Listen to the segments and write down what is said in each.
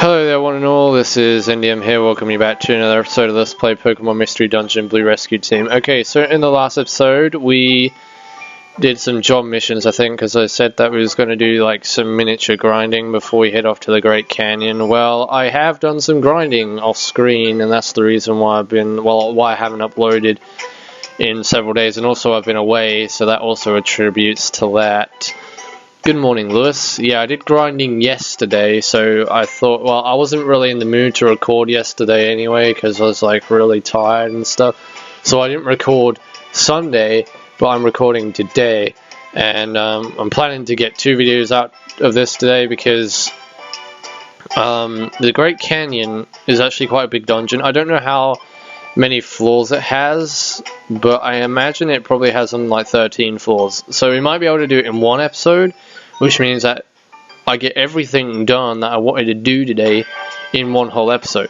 Hello there one and all, this is NDM here, welcome you back to another episode of Let's Play Pokemon Mystery Dungeon Blue Rescue Team. Okay, so in the last episode we did some job missions, I think, because I said that we was going to do like some miniature grinding before we head off to the Great Canyon. Well, I have done some grinding off screen, and that's the reason why why I haven't uploaded in several days, and also I've been away, so that also attributes to that. Good morning, Lewis. Yeah, I did grinding yesterday, so I thought, well, I wasn't really in the mood to record yesterday anyway, because I was like really tired and stuff, so I didn't record Sunday, but I'm recording today, and I'm planning to get 2 videos out of this today, because the Great Canyon is actually quite a big dungeon. I don't know how many floors it has, but I imagine it probably has something like 13 floors, so we might be able to do it in one episode, which means that I get everything done that I wanted to do today in one whole episode.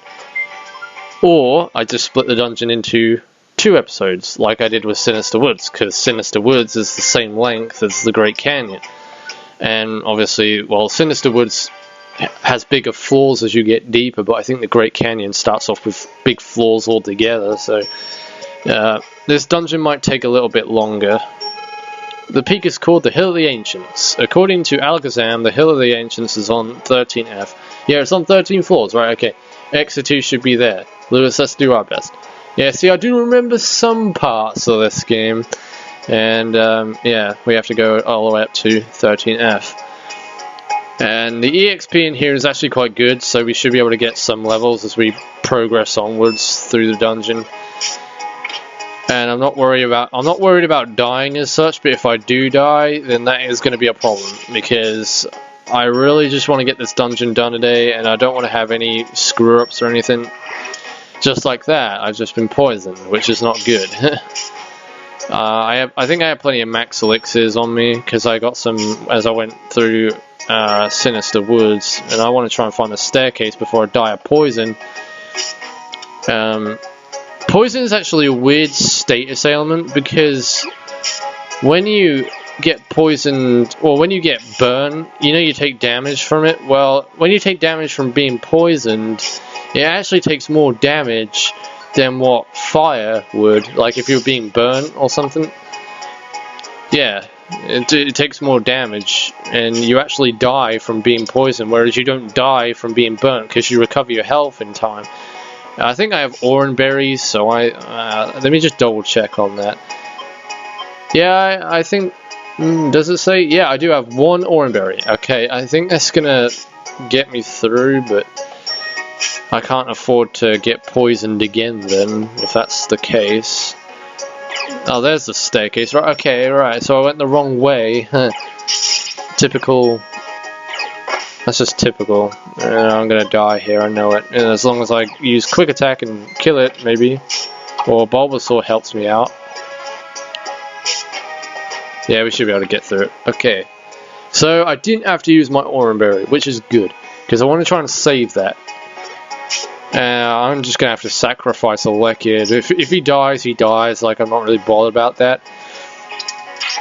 Or I just split the dungeon into 2 episodes, like I did with Sinister Woods, because Sinister Woods is the same length as the Great Canyon. And obviously, well, Sinister Woods has bigger floors as you get deeper, but I think the Great Canyon starts off with big floors altogether, so this dungeon might take a little bit longer. The peak is called the Hill of the Ancients. According to Alakazam, the Hill of the Ancients is on 13F. Yeah, it's on 13 floors, right? Okay. Xatu should be there. Lewis, let's do our best. Yeah, see, I do remember some parts of this game. And, yeah, we have to go all the way up to 13F. And the EXP in here is actually quite good, so we should be able to get some levels as we progress onwards through the dungeon. And I'm not worried about dying as such, but if I do die, then that is going to be a problem, because I really just want to get this dungeon done today, and I don't want to have any screw-ups or anything. Just like that, I've just been poisoned, which is not good. I think I have plenty of max elixirs on me, because I got some as I went through Sinister Woods, and I want to try and find the staircase before I die of poison. Poison is actually a weird status ailment, because when you get poisoned, or when you get burned, you know you take damage from it. Well, when you take damage from being poisoned, it actually takes more damage than what fire would, like if you're being burnt or something. Yeah, it takes more damage, and you actually die from being poisoned, whereas you don't die from being burnt, because you recover your health in time. I think I have orange berries, so let me just double check on that. Yeah, I think, does it say? Yeah, I do have 1 orange berry. Okay, I think that's gonna get me through, but I can't afford to get poisoned again then, if that's the case. Oh, there's the staircase, right? Okay, right, so I went the wrong way. Typical. That's just typical. I'm gonna die here, I know it. And as long as I use quick attack and kill it, maybe. Or Bulbasaur helps me out. Yeah, we should be able to get through it. Okay. So I didn't have to use my Orange Berry, which is good, because I want to try and save that. I'm just gonna have to sacrifice a Lekid. If he dies, he dies. Like, I'm not really bothered about that,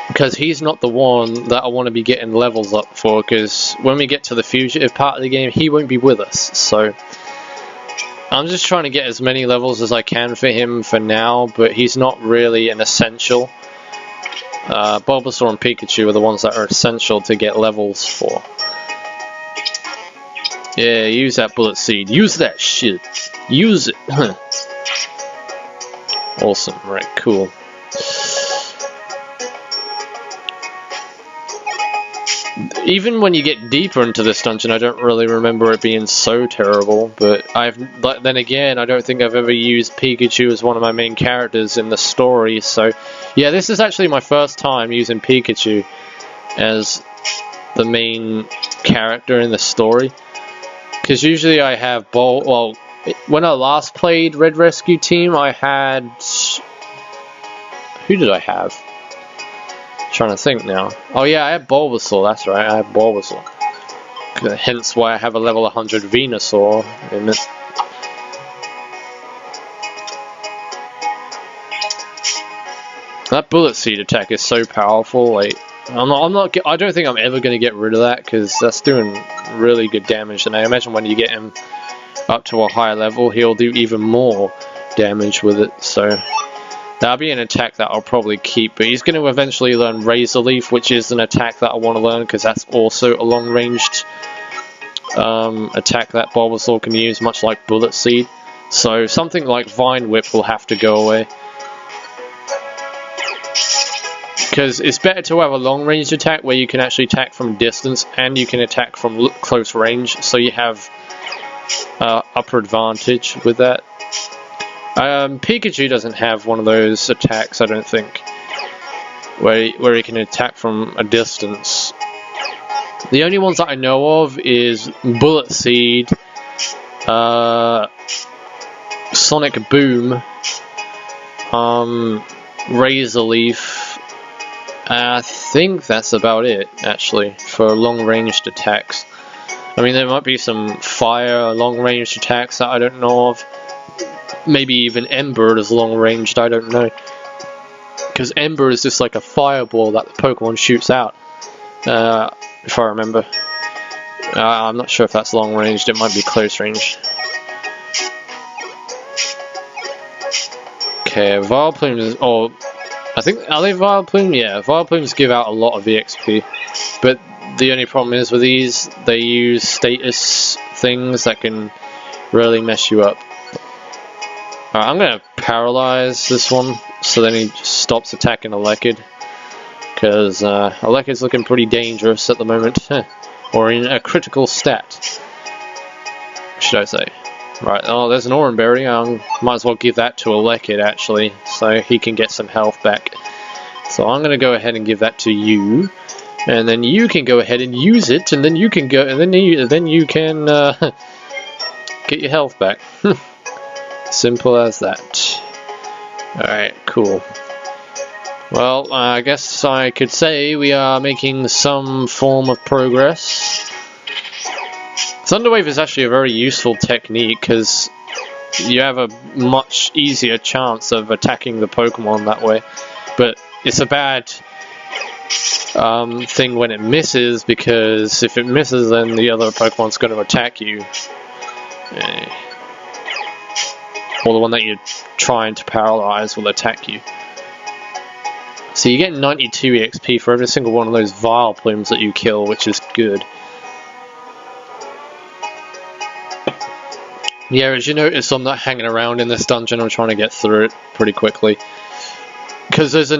because he's not the one that I want to be getting levels up for, because when we get to the fugitive part of the game, he won't be with us. So I'm just trying to get as many levels as I can for him for now, but he's not really an essential. Bulbasaur and Pikachu are the ones that are essential to get levels for. Yeah, use that bullet seed. Use that shit. Use it. Awesome. Right, cool. Even when you get deeper into this dungeon, I don't really remember it being so terrible, but then again, I don't think I've ever used Pikachu as one of my main characters in the story, so yeah, this is actually my first time using Pikachu as the main character in the story, because usually I have when I last played Red Rescue Team, I had... Who did I have? Trying to think now. Oh yeah, I have Bulbasaur, that's right, I have Bulbasaur. Hence why I have a level 100 Venusaur in it. That bullet seed attack is so powerful, like, I don't think I'm ever going to get rid of that, because that's doing really good damage, and I imagine when you get him up to a higher level, he'll do even more damage with it, so that'll be an attack that I'll probably keep. But he's going to eventually learn Razor Leaf, which is an attack that I want to learn, because that's also a long-ranged attack that Bulbasaur can use, much like Bullet Seed. So something like Vine Whip will have to go away, because it's better to have a long-range attack where you can actually attack from distance and you can attack from close range, so you have upper advantage with that. Pikachu doesn't have one of those attacks, I don't think, where he can attack from a distance. The only ones that I know of is Bullet Seed, Sonic Boom, Razor Leaf. I think that's about it, actually, for long-ranged attacks. I mean, there might be some fire long-ranged attacks that I don't know of. Maybe even Ember is long-ranged, I don't know. Because Ember is just like a fireball that the Pokemon shoots out, if I remember. I'm not sure if that's long-ranged, it might be close-range. Okay, Vileplumes, I think, are they Vileplume? Yeah, Vileplumes give out a lot of EXP, but the only problem is with these, they use status things that can really mess you up. Alright, I'm gonna paralyze this one, so then he stops attacking Elekid, because Elekid's looking pretty dangerous at the moment, or in a critical stat, should I say. Right, oh, there's an Oranberry. Might as well give that to Elekid, actually, so he can get some health back. So I'm gonna go ahead and give that to you, and then you can go ahead and use it, and then you can go, and then you can get your health back. Simple as that. Alright, cool. Well, I guess I could say we are making some form of progress. Thunder Wave is actually a very useful technique, because you have a much easier chance of attacking the Pokemon that way. But it's a bad thing when it misses, because if it misses, then the other Pokemon's going to attack you. Or the one that you're trying to paralyze will attack you. So you get 92 EXP for every single one of those Vileplumes that you kill, which is good. Yeah, as you notice, I'm not hanging around in this dungeon. I'm trying to get through it pretty quickly. Because there's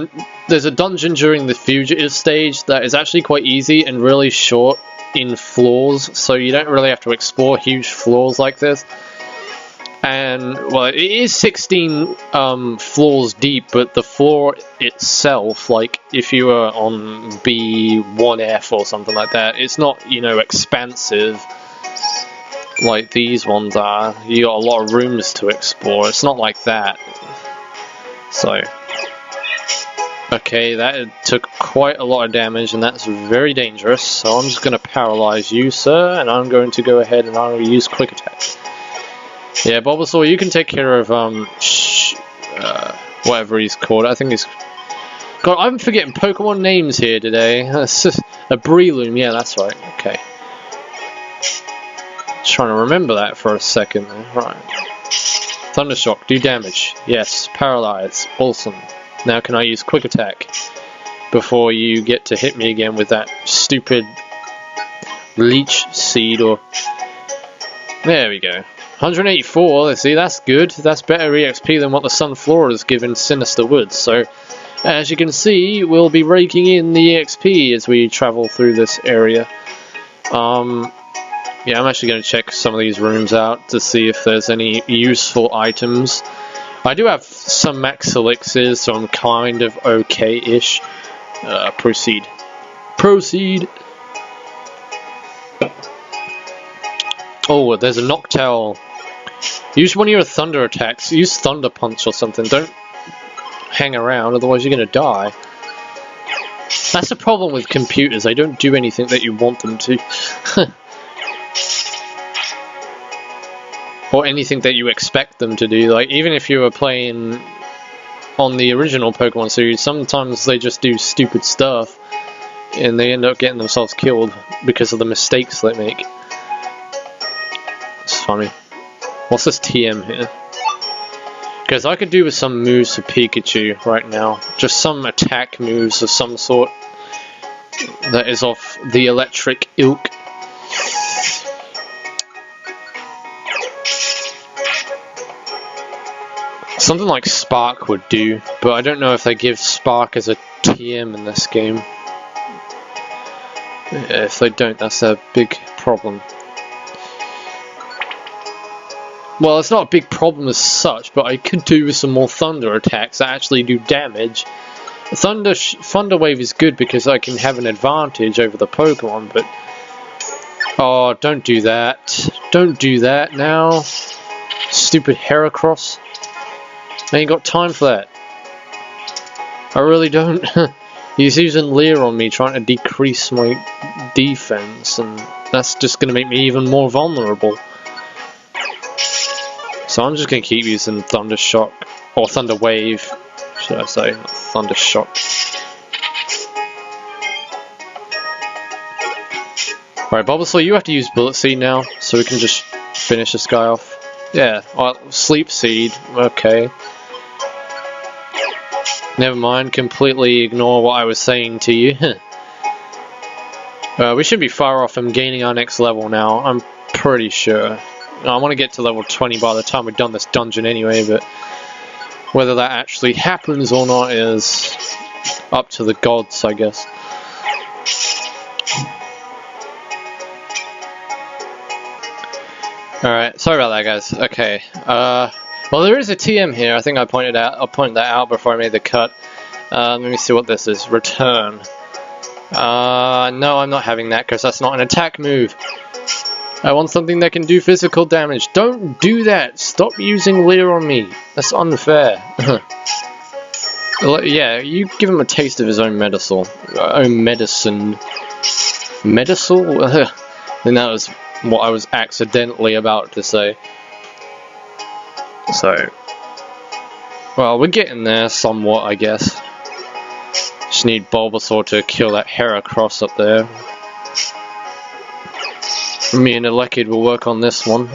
a dungeon during the fugitive stage that is actually quite easy and really short in floors, so you don't really have to explore huge floors like this. And, well, it is 16 floors deep, but the floor itself, like, if you were on B1F or something like that, it's not, you know, expansive like these ones are. You got a lot of rooms to explore. It's not like that. So, okay, that took quite a lot of damage, and that's very dangerous. So I'm just going to paralyze you, sir, and I'm going to go ahead and I'll use Quick Attack. Yeah, Bulbasaur, you can take care of whatever he's called. I think he's... God, I'm forgetting Pokemon names here today. That's just a Breloom. Yeah, that's right. Okay. Just trying to remember that for a second. Right. Thundershock, do damage. Yes. Paralyze. Awesome. Now can I use Quick Attack before you get to hit me again with that stupid Leech Seed or... There we go. 184, let's see, that's good. That's better EXP than what the Sunflora has given Sinister Woods. So, as you can see, we'll be raking in the EXP as we travel through this area. Yeah, I'm actually going to check some of these rooms out to see if there's any useful items. I do have some max elixirs, so I'm kind of okay-ish. Proceed. Proceed! Oh, there's a Noctowl. Use one of your thunder attacks. Use Thunder Punch or something. Don't hang around, otherwise you're going to die. That's the problem with computers. They don't do anything that you want them to. Or anything that you expect them to do. Like, even if you were playing on the original Pokemon series, sometimes they just do stupid stuff. and they end up getting themselves killed because of the mistakes they make. It's funny. What's this TM here? Because I could do with some moves for Pikachu right now. Just some attack moves of some sort that is off the electric ilk. Something like Spark would do, but I don't know if they give Spark as a TM in this game. If they don't, that's a big problem. Well, it's not a big problem as such, but I could do with some more Thunder attacks that actually do damage. Thunder Wave is good because I can have an advantage over the Pokemon, but... Oh, don't do that. Don't do that now. Stupid Heracross. I ain't got time for that. I really don't. He's using Leer on me, trying to decrease my defense, and that's just going to make me even more vulnerable. So I'm just going to keep using Thunder Shock, or Thunder Wave, should I say, not Thunder Shock. Alright, Bulbasaur, you have to use Bullet Seed now, so we can just finish this guy off. Yeah, Sleep Seed, okay. Never mind, completely ignore what I was saying to you. We should be far off from gaining our next level now, I'm pretty sure. I want to get to level 20 by the time we've done this dungeon anyway, but whether that actually happens or not is up to the gods, I guess. Alright, sorry about that, guys. Okay, well, there is a TM here. I think I pointed that out before I made the cut. Let me see what this is. Return. No, I'm not having that because that's not an attack move. I want something that can do physical damage. Don't do that. Stop using Leer on me. That's unfair. Yeah, you give him a taste of his own medicine. Medicine? And that was what I was accidentally about to say. So, well, we're getting there somewhat, I guess. Just need Bulbasaur to kill that Heracross up there. Me and Elekid will work on this one.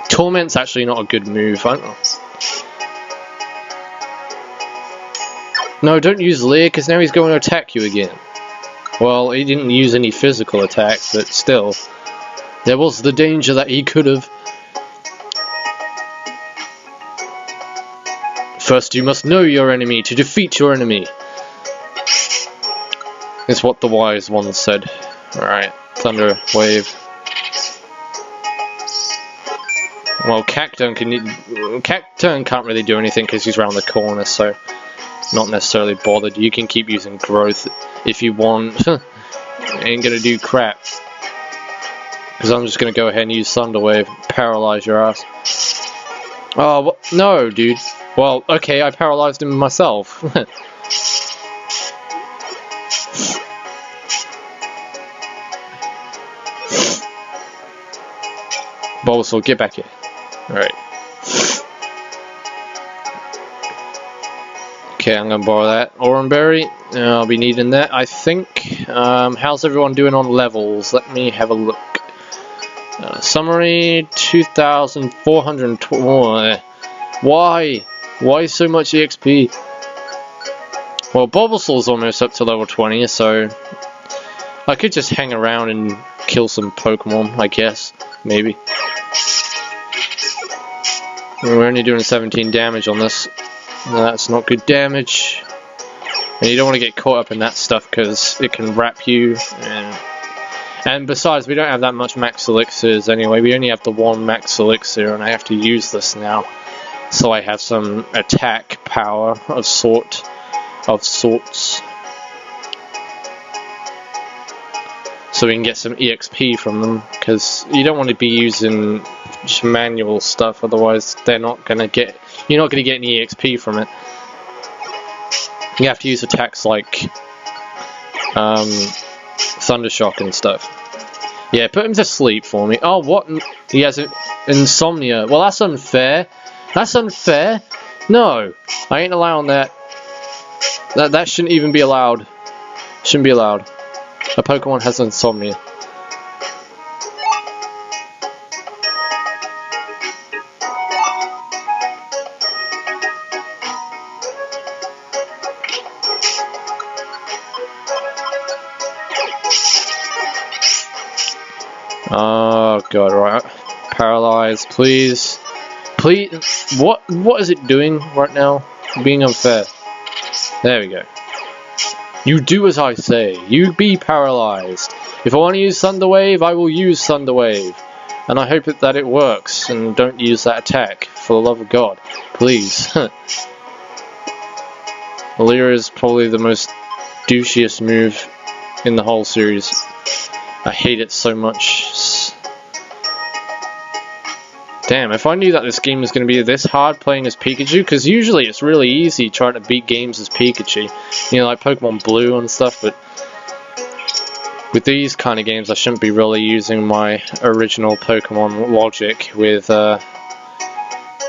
Torment's actually not a good move. No, don't use Leer, because now he's going to attack you again. Well, he didn't use any physical attack, but still. There was the danger that he could have. First you must know your enemy to defeat your enemy. Is what the wise one said. Alright, Thunder Wave. Well, Cacturn can't really do anything because he's around the corner, so not necessarily bothered. You can keep using Growth if you want. Ain't gonna do crap. Because I'm just gonna go ahead and use Thunder Wave, paralyze your ass. Oh, no, dude. Well, okay, I paralyzed him myself. Bulbasaur, get back here. Alright. Okay, I'm gonna borrow that Oran Berry. I'll be needing that, I think. How's everyone doing on levels? Let me have a look. Summary 2,420. Why? Why so much EXP? Well, Bulbasaur's almost up to level 20, so I could just hang around and kill some Pokemon, I guess. Maybe. We're only doing 17 damage on this. That's not good damage. And you don't want to get caught up in that stuff because it can wrap you. And besides, we don't have that much max elixirs anyway. We only have the one max elixir, and I have to use this now. So I have some attack power of sorts. So we can get some EXP from them, because you don't want to be using just manual stuff, otherwise they're not gonna get. You're not gonna get any EXP from it. You have to use attacks like Thunder Shock and stuff. Yeah, put him to sleep for me. Oh, what? He has insomnia. Well, that's unfair. That's unfair. No, I ain't allowing that. That shouldn't even be allowed. Shouldn't be allowed. A Pokemon has insomnia. Oh god, right. Paralyze, please. Please. What is it doing right now? Being unfair. There we go. You do as I say. You be paralyzed. If I want to use Thunder Wave, I will use Thunder Wave. And I hope that it works, and don't use that attack, for the love of God. Please. Leer is probably the most douchiest move in the whole series. I hate it so much. Damn, if I knew that this game was going to be this hard playing as Pikachu, because usually it's really easy trying to beat games as Pikachu. You know, like Pokemon Blue and stuff, but with these kind of games I shouldn't be really using my original Pokemon logic with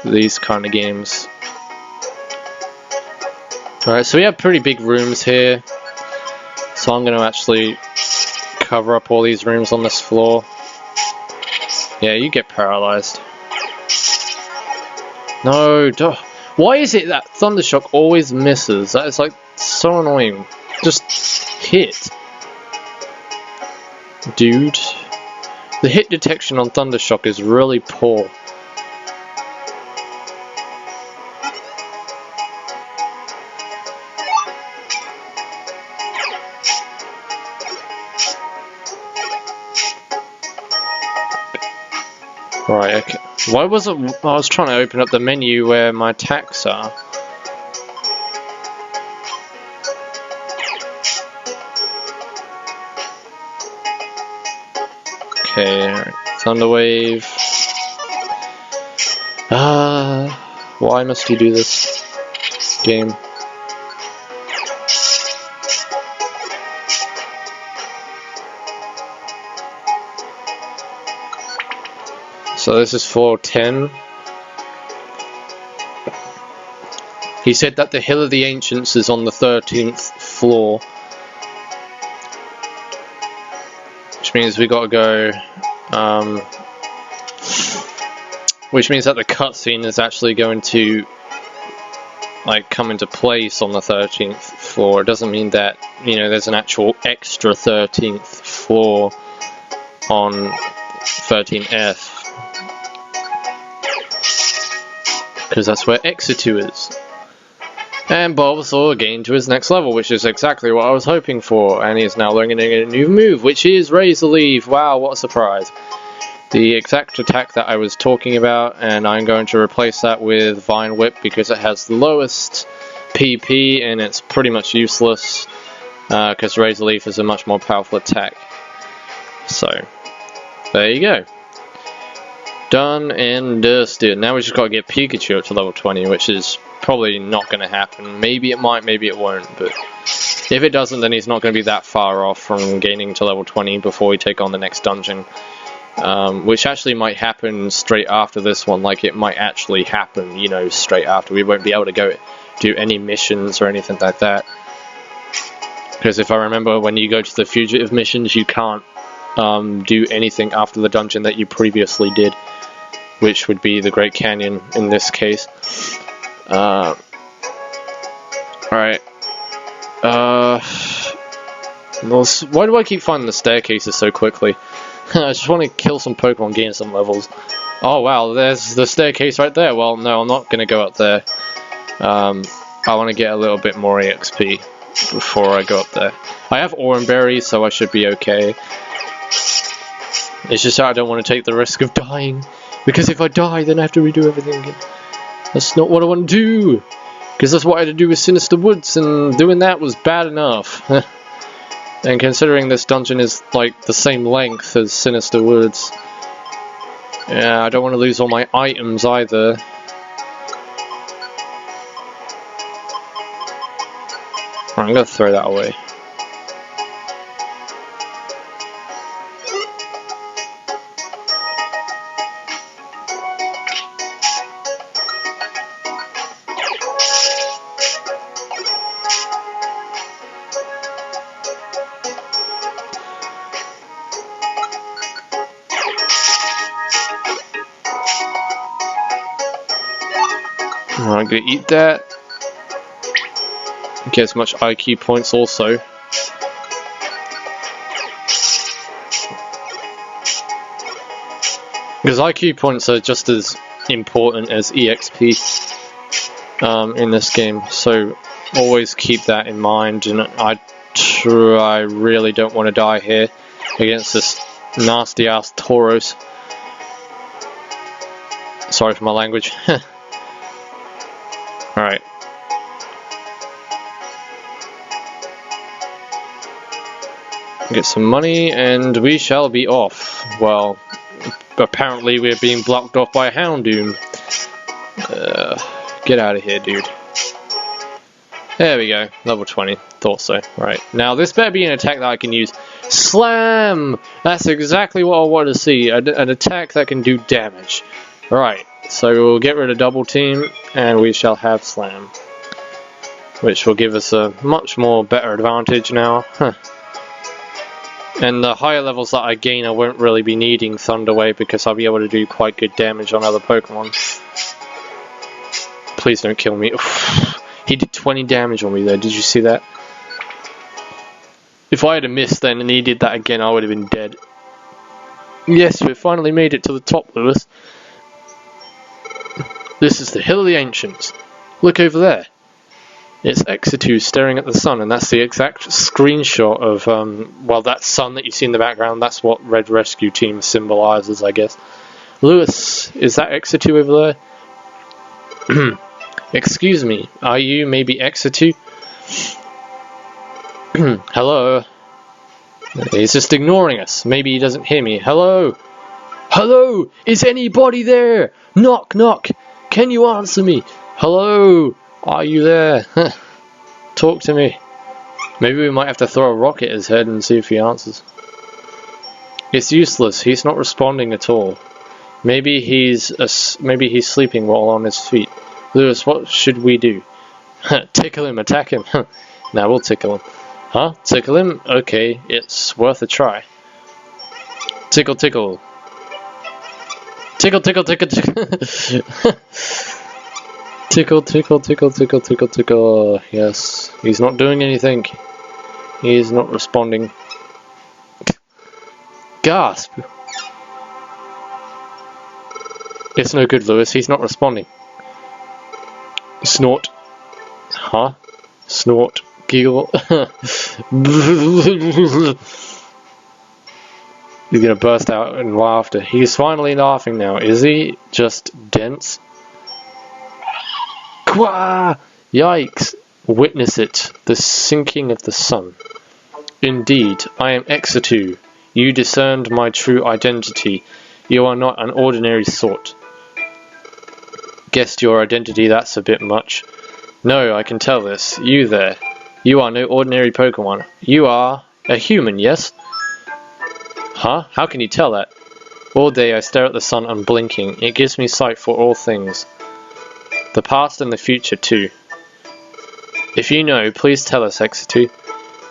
these kind of games. Alright, so we have pretty big rooms here. So I'm going to actually cover up all these rooms on this floor. Yeah, you get paralyzed. No, why is it that Thundershock always misses? That is like so annoying. Just hit. Dude. The hit detection on Thundershock is really poor. Right, okay. Why was it? I was trying to open up the menu where my attacks are. Okay, right. Thunder Wave. Why must you do this game? So this is floor 10. He said that the Hill of the Ancients is on the 13th floor. Which means we gotta go... which means that the cutscene is actually going to like come into place on the 13th floor. It doesn't mean that, you know, there's an actual extra 13th floor on 13F. Because that's where Xatu is. And Bulbasaur gained to his next level, which is exactly what I was hoping for. And he is now learning a new move, which is Razor Leaf. Wow, what a surprise. The exact attack that I was talking about, and I'm going to replace that with Vine Whip because it has the lowest PP and it's pretty much useless. Because Razor Leaf is a much more powerful attack. So, there you go. Done and dusted. Now we just got to get Pikachu up to level 20, which is probably not going to happen. Maybe it might, maybe it won't, but if it doesn't, then he's not going to be that far off from gaining to level 20 before we take on the next dungeon. Which actually might happen straight after this one, like it might actually happen, you know, straight after. We won't be able to go do any missions or anything like that. Because if I remember, when you go to the fugitive missions, you can't do anything after the dungeon that you previously did. Which would be the Great Canyon in this case. Alright. Why do I keep finding the staircases so quickly? I just want to kill some Pokemon, gain some levels. Oh wow, there's the staircase right there. Well, no, I'm not going to go up there. I want to get a little bit more EXP before I go up there. I have Oranberry, so I should be okay. It's just that I don't want to take the risk of dying. Because if I die, then I have to redo everything again. That's not what I want to do. Because that's what I had to do with Sinister Woods, and doing that was bad enough. And considering this dungeon is like the same length as Sinister Woods, yeah, I don't want to lose all my items either. Right, I'm going to throw that away. I'm gonna eat that. Get as much IQ points also. Because IQ points are just as important as EXP in this game, so always keep that in mind. And I really don't want to die here against this nasty ass Tauros. Sorry for my language. Alright. Get some money and we shall be off. Well, apparently we're being blocked off by a Houndoom. Get out of here, dude. There we go, level 20. Thought so. Right, now this better be an attack that I can use. Slam! That's exactly what I want to see. An attack that can do damage. Right, so we'll get rid of double team and we shall have slam. Which will give us a much more better advantage now. Huh. And the higher levels that I gain, I won't really be needing Thunder Wave because I'll be able to do quite good damage on other Pokemon. Please don't kill me. He did 20 damage on me there, did you see that? If I had missed then and he did that again, I would have been dead. Yes, we finally made it to the top, Lewis. This is the Hill of the Ancients. Look over there. It's Xatu staring at the sun, and that's the exact screenshot of, well, that sun that you see in the background. That's what Red Rescue Team symbolizes, I guess. Lewis, is that Xatu over there? Excuse me, are you maybe Xatu? Hello? He's just ignoring us. Maybe he doesn't hear me. Hello? Hello? Is anybody there? Knock, knock. Can you answer me? Hello? Are you there? Talk to me. Maybe we might have to throw a rock at his head and see if he answers. It's useless. He's not responding at all. Maybe he's sleeping while on his feet. Lewis, what should we do? Tickle him, attack him. Now we'll tickle him. Huh? Tickle him? Okay, it's worth a try. Tickle, tickle. Tickle, tickle, tickle, tickle. Tickle, tickle, tickle, tickle, tickle, tickle. Yes, he's not doing anything. He's not responding. Gasp! It's no good, Lewis. He's not responding. Snort. Huh? Snort. Giggle. He's gonna burst out in laughter. He's finally laughing now. Is he just dense? Quah! Yikes! Witness it. The sinking of the sun. Indeed, I am Xatu. You discerned my true identity. You are not an ordinary sort. Guessed your identity, that's a bit much. No, I can tell this. You there. You are no ordinary Pokemon. You are a human, yes? Huh? How can you tell that? All day I stare at the sun unblinking. It gives me sight for all things. The past and the future too. If you know, please tell us, Xatu.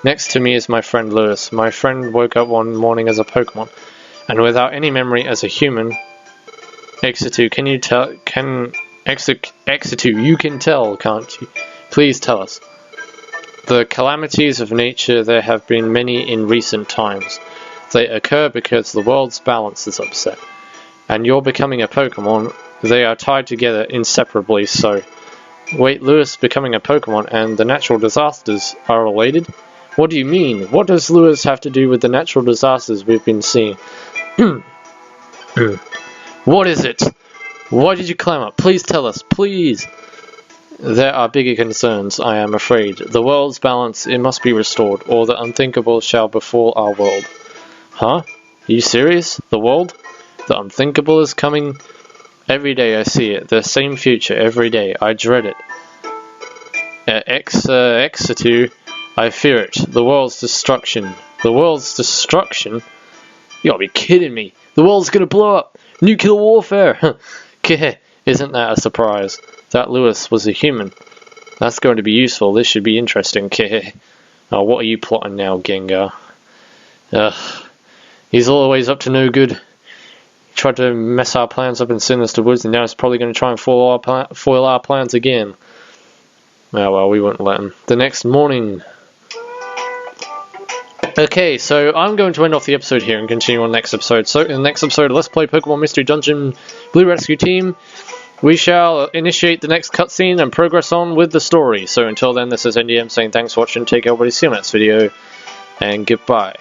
Next to me is my friend Lewis. My friend woke up one morning as a Pokemon, and without any memory as a human. Xatu, can you tell? Xatu, you can tell, can't you? Please tell us. The calamities of nature, there have been many in recent times. They occur because the world's balance is upset. And you're becoming a Pokemon. They are tied together inseparably, so... Wait, Lewis becoming a Pokemon and the natural disasters are related? What do you mean? What does Lewis have to do with the natural disasters we've been seeing? What is it? Why did you climb up? Please tell us, please! There are bigger concerns, I am afraid. The world's balance, it must be restored, or the unthinkable shall befall our world. Huh? Are you serious? The world? The unthinkable is coming... Every day I see it, the same future every day. I dread it. Xatu, I fear it. The world's destruction. The world's destruction? You gotta be kidding me. The world's gonna blow up. Nuclear warfare. Isn't that a surprise? That Lewis was a human. That's going to be useful. This should be interesting. Oh, what are you plotting now, Gengar? He's always up to no good. tried to mess our plans up and send us to woods, and now it's probably going to try and foil our plans again. Oh well, we won't let him. The next morning. Okay, so I'm going to end off the episode here and continue on next episode. So in the next episode of Let's Play Pokemon Mystery Dungeon Blue Rescue Team, we shall initiate the next cutscene and progress on with the story. So until then, this is NDM saying thanks for watching, take care everybody, see you in the next video, and goodbye.